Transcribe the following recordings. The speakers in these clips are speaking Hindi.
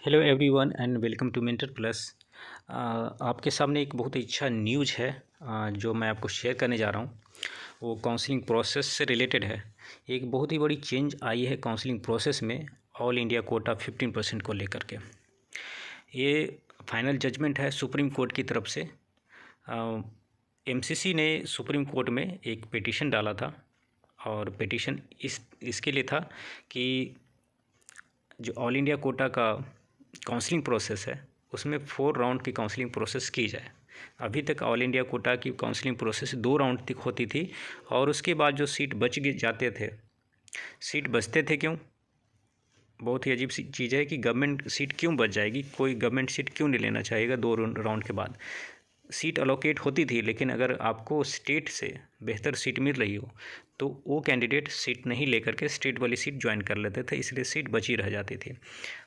Hello everyone and welcome to Mentor Plus. आपके सामने एक बहुत ही अच्छा न्यूज़ है जो मैं आपको शेयर करने जा रहा हूँ। वो काउंसलिंग प्रोसेस से रिलेटेड है। एक बहुत ही बड़ी चेंज आई है काउंसलिंग प्रोसेस में ऑल इंडिया कोटा 15% को लेकर के। ये फाइनल जजमेंट है सुप्रीम कोर्ट की तरफ से। एमसीसी ने सुप्रीम कोर्ट में एक पिटीशन डाला था और पिटीशन इसके लिए था कि जो ऑल इंडिया कोटा का काउंसलिंग प्रोसेस है उसमें 4 राउंड की काउंसलिंग प्रोसेस की जाए। अभी तक ऑल इंडिया कोटा की काउंसलिंग प्रोसेस 2 राउंड तक होती थी और उसके बाद जो सीट बच जाते थे। सीट बचते थे क्यों? बहुत ही अजीब सी चीज़ है कि गवर्नमेंट सीट क्यों बच जाएगी, कोई गवर्नमेंट सीट क्यों नहीं लेना चाहेगा 2 राउंड के बाद। सीट अलोकेट होती थी, लेकिन अगर आपको स्टेट से बेहतर सीट मिल रही हो तो वो कैंडिडेट सीट नहीं लेकर के स्टेट वाली सीट ज्वाइन कर लेते थे, इसलिए सीट बची रह जाती थी।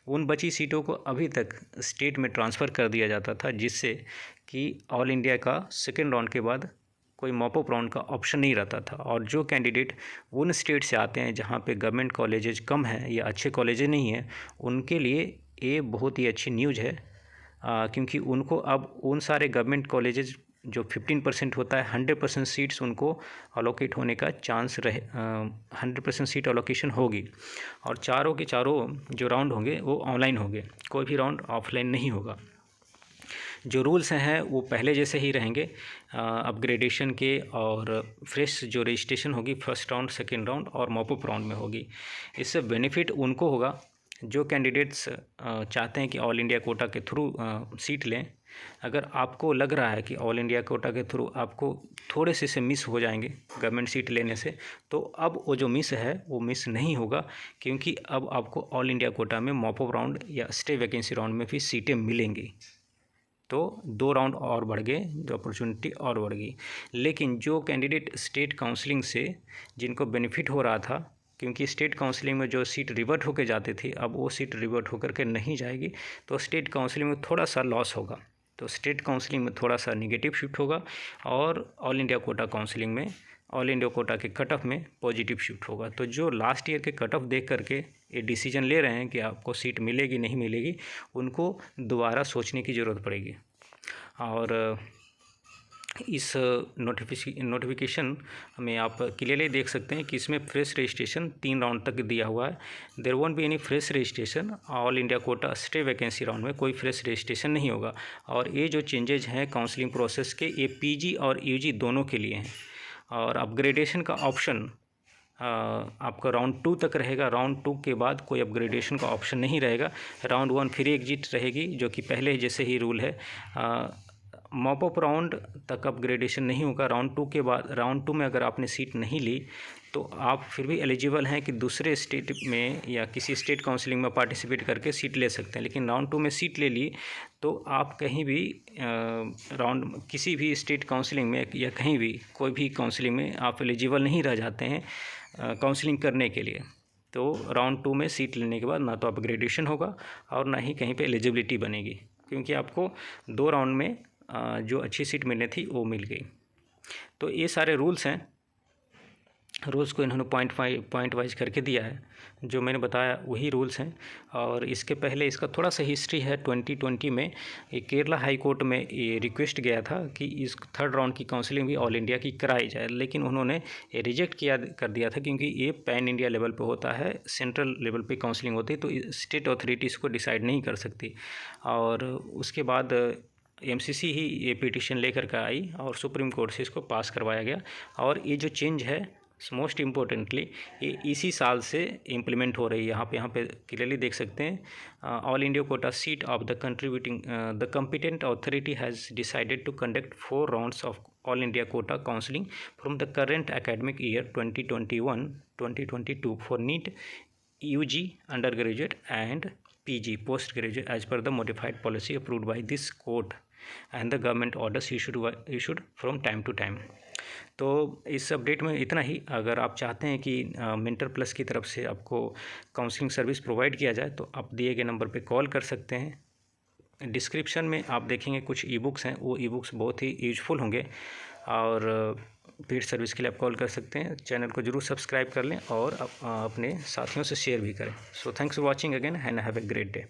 उन बची सीटों को अभी तक स्टेट में ट्रांसफ़र कर दिया जाता था, जिससे कि ऑल इंडिया का सेकेंड राउंड के बाद कोई मॉप अप राउंड का ऑप्शन नहीं रहता था। और जो कैंडिडेट उन स्टेट से आते हैं जहाँ पे गवर्नमेंट कॉलेजेज कम हैं या अच्छे कॉलेजेज नहीं हैं, उनके लिए ये बहुत ही अच्छी न्यूज़ है। क्योंकि उनको अब उन सारे गवर्नमेंट कॉलेजेस जो 15% होता है 100% सीट्स उनको अलोकेट होने का चांस रहे। 100% सीट अलोकेशन होगी और चारों के चारों जो राउंड होंगे वो ऑनलाइन होंगे, कोई भी राउंड ऑफलाइन नहीं होगा। जो रूल्स हैं वो पहले जैसे ही रहेंगे अपग्रेडेशन के, और फ्रेश जो रजिस्ट्रेशन होगी फर्स्ट राउंड सेकेंड राउंड और मॉपअप राउंड में होगी। इससे बेनिफिट उनको होगा जो कैंडिडेट्स चाहते हैं कि ऑल इंडिया कोटा के थ्रू सीट लें। अगर आपको लग रहा है कि ऑल इंडिया कोटा के थ्रू आपको थोड़े से मिस हो जाएंगे गवर्नमेंट सीट लेने से, तो अब वो जो मिस है वो मिस नहीं होगा, क्योंकि अब आपको ऑल इंडिया कोटा में मॉप अप राउंड या स्टे वैकेंसी राउंड में भी सीटें मिलेंगी। तो 2 राउंड और बढ़ गए, जो अपॉर्चुनिटी और बढ़ गई। लेकिन जो कैंडिडेट स्टेट काउंसलिंग से जिनको बेनिफिट हो रहा था, क्योंकि स्टेट काउंसलिंग में जो सीट रिवर्ट होकर जाती थी अब वो सीट रिवर्ट होकर के नहीं जाएगी, तो स्टेट काउंसलिंग में थोड़ा सा लॉस होगा। तो स्टेट काउंसलिंग में थोड़ा सा निगेटिव शिफ्ट होगा और ऑल इंडिया कोटा काउंसलिंग में ऑल इंडिया कोटा के कट ऑफ में पॉजिटिव शिफ्ट होगा। तो जो लास्ट ईयर के कट ऑफ देख करके ये डिसीजन ले रहे हैं कि आपको सीट मिलेगी नहीं मिलेगी, उनको दोबारा सोचने की ज़रूरत पड़ेगी। और इस नोटिफिकेशन में आप क्लियरली देख सकते हैं कि इसमें फ्रेश रजिस्ट्रेशन 3 राउंड तक दिया हुआ है। There won't be any fresh registration. All India quota stay vacancy round में कोई फ्रेश रजिस्ट्रेशन नहीं होगा। और ये जो चेंजेज हैं काउंसलिंग प्रोसेस के, ये पीजी और यूजी दोनों के लिए हैं। और अपग्रेडेशन का ऑप्शन आपका राउंड 2 तक रहेगा। राउंड 2 के बाद कोई अपग्रेडेशन का ऑप्शन नहीं रहेगा। राउंड 1 फ्री एग्जिट रहेगी, जो कि पहले जैसे ही रूल है। मॉप अप राउंड तक अपग्रेडेशन नहीं होगा। राउंड 2 के बाद, राउंड 2 में अगर आपने सीट नहीं ली तो आप फिर भी एलिजिबल हैं कि दूसरे स्टेट में या किसी स्टेट काउंसलिंग में पार्टिसिपेट करके सीट ले सकते हैं। लेकिन राउंड 2 में सीट ले ली तो आप कहीं भी राउंड किसी भी स्टेट काउंसलिंग में या कहीं भी कोई भी काउंसलिंग में आप एलिजिबल नहीं रह जाते हैं काउंसलिंग करने के लिए। तो राउंड 2 में सीट लेने के बाद ना तो अपग्रेडेशन होगा और ना ही कहीं पे एलिजिबिलिटी बनेगी, क्योंकि आपको 2 राउंड में जो अच्छी सीट मिलनी थी वो मिल गई। तो ये सारे रूल्स हैं। रूल्स को इन्होंने पॉइंट वाइज करके दिया है, जो मैंने बताया वही रूल्स हैं। और इसके पहले इसका थोड़ा सा हिस्ट्री है। 2020 में केरला हाई कोर्ट में ये रिक्वेस्ट गया था कि इस 3rd राउंड की काउंसलिंग भी ऑल इंडिया की कराई जाए, लेकिन उन्होंने ये रिजेक्ट कर दिया था, क्योंकि ये पैन इंडिया लेवल पे होता है, सेंट्रल लेवल पे काउंसलिंग होती है, तो स्टेट अथॉरिटीज़ को डिसाइड नहीं कर सकती। और उसके बाद एमसीसी ही ये पिटीशन लेकर के आई और सुप्रीम कोर्ट से इसको पास करवाया गया। और ये जो चेंज है मोस्ट इम्पोर्टेंटली ये इसी साल से इम्प्लीमेंट हो रही है। यहाँ पे क्लियरली देख सकते हैं, all India quota seat of the contributing the competent authority has decided to conduct 4 rounds of all India quota counselling from the current academic year 2021-2022 for NEET, UG under graduate and PG post graduate as per the modified policy approved by this court and the government orders issued from time to time। तो इस अपडेट में इतना ही। अगर आप चाहते हैं कि मेंटर प्लस की तरफ से आपको काउंसलिंग सर्विस प्रोवाइड किया जाए तो आप दिए गए नंबर पे कॉल कर सकते हैं। डिस्क्रिप्शन में आप देखेंगे कुछ ई बुक्स हैं, वो ई बुक्स बहुत ही यूजफुल होंगे। और पेड सर्विस के लिए आप कॉल कर सकते हैं। चैनल को जरूर सब्सक्राइब कर लें और अपने साथियों से शेयर भी करें। So thanks for watching again and have a great day.